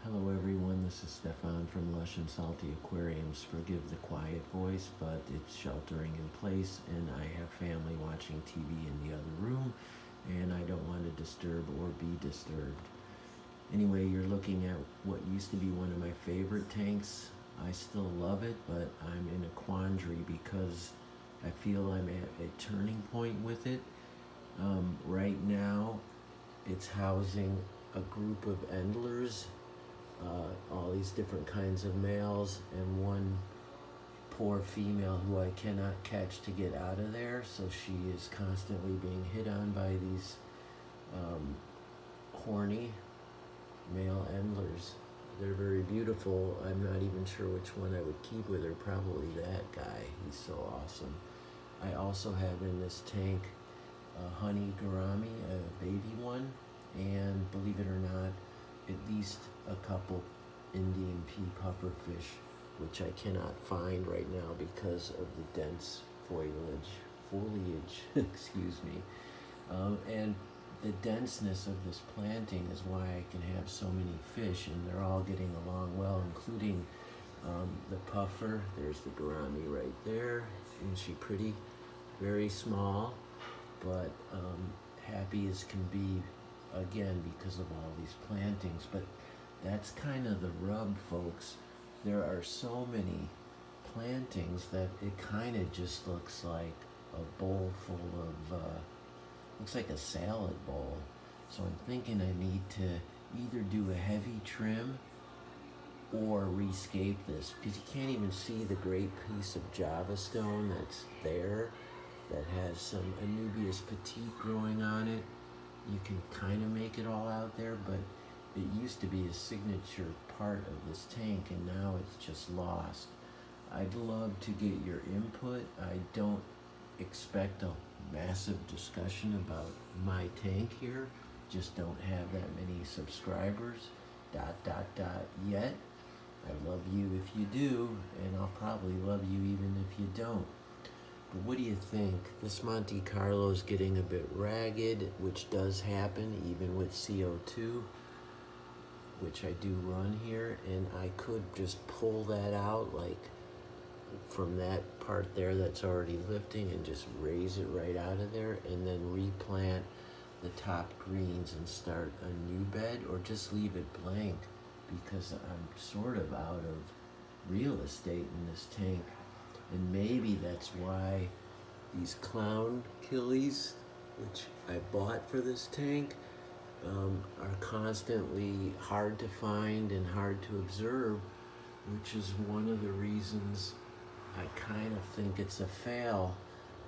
Hello everyone, this is Stefan from Lush and Salty Aquariums. Forgive the quiet voice, but it's sheltering in place and I have family watching TV in the other room and I don't want to disturb or be disturbed. Anyway, you're looking at what used to be one of my favorite tanks. I still love it, but I'm in a quandary because I feel I'm at a turning point with it. Right now, it's housing a group of endlers, all these different kinds of males, and one poor female who I cannot catch to get out of there. So she is constantly being hit on by these horny male endlers. They're very beautiful. I'm not even sure which one I would keep with her. Probably that guy. He's so awesome. I also have in this tank a honey gourami, a baby one, and believe it or not, at least a couple Indian pea pufferfish, which I cannot find right now because of the dense foliage, excuse me. And the denseness of this planting is why I can have so many fish, and they're all getting along well, including the puffer. There's the gourami right there. Isn't she pretty? Very small, but happy as can be, again, because of all these plantings. But that's kind of the rub, folks. There are so many plantings that it kind of just looks like a bowl full of, looks like a salad bowl. So I'm thinking I need to either do a heavy trim or rescape this, because you can't even see the great piece of Java stone that's there that has some Anubias petite growing on it. You can kind of make it all out there, but it used to be a signature part of this tank, and now it's just lost. I'd love to get your input. I don't expect a massive discussion about my tank here. Just don't have that many subscribers, ... yet. I love you if you do, and I'll probably love you even if you don't. But what do you think? This Monte Carlo is getting a bit ragged, which does happen even with CO2, which I do run here, and I could just pull that out like from that part there that's already lifting and just raise it right out of there, and then replant the top greens and start a new bed, or just leave it blank, because I'm sort of out of real estate in this tank. And maybe that's why these clown killies, which I bought for this tank, are constantly hard to find and hard to observe, which is one of the reasons I kind of think it's a fail.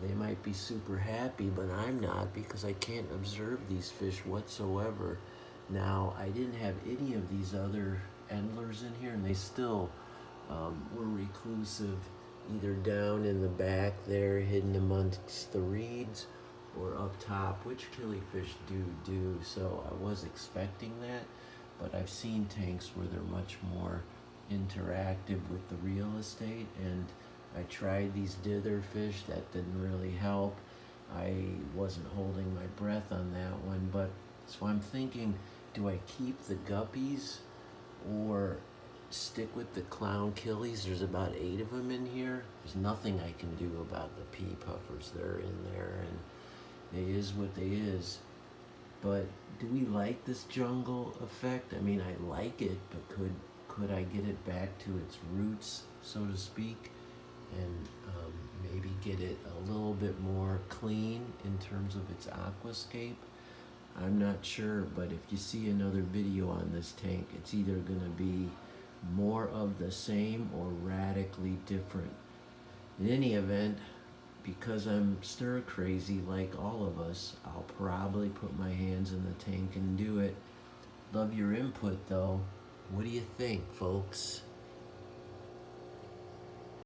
They might be super happy, but I'm not, because I can't observe these fish whatsoever. Now, I didn't have any of these other endlers in here, and they still were reclusive, either down in the back there, hidden amongst the reeds, or up top, which killifish do. So I was expecting that, but I've seen tanks where they're much more interactive with the real estate, and I tried these dither fish. That didn't really help. I wasn't holding my breath on that one, but so I'm thinking, do I keep the guppies or stick with the clown killies? There's about 8 of them in here. There's nothing I can do about the pea puffers. They're in there, and it is what they is. But do we like this jungle effect? I mean, I like it, but could I get it back to its roots, so to speak, and maybe get it a little bit more clean in terms of its aquascape? I'm not sure, but if you see another video on this tank, it's either going to be more of the same or radically different. In any event, because I'm stir crazy like all of us, I'll probably put my hands in the tank and do it. Love your input though. What do you think, folks?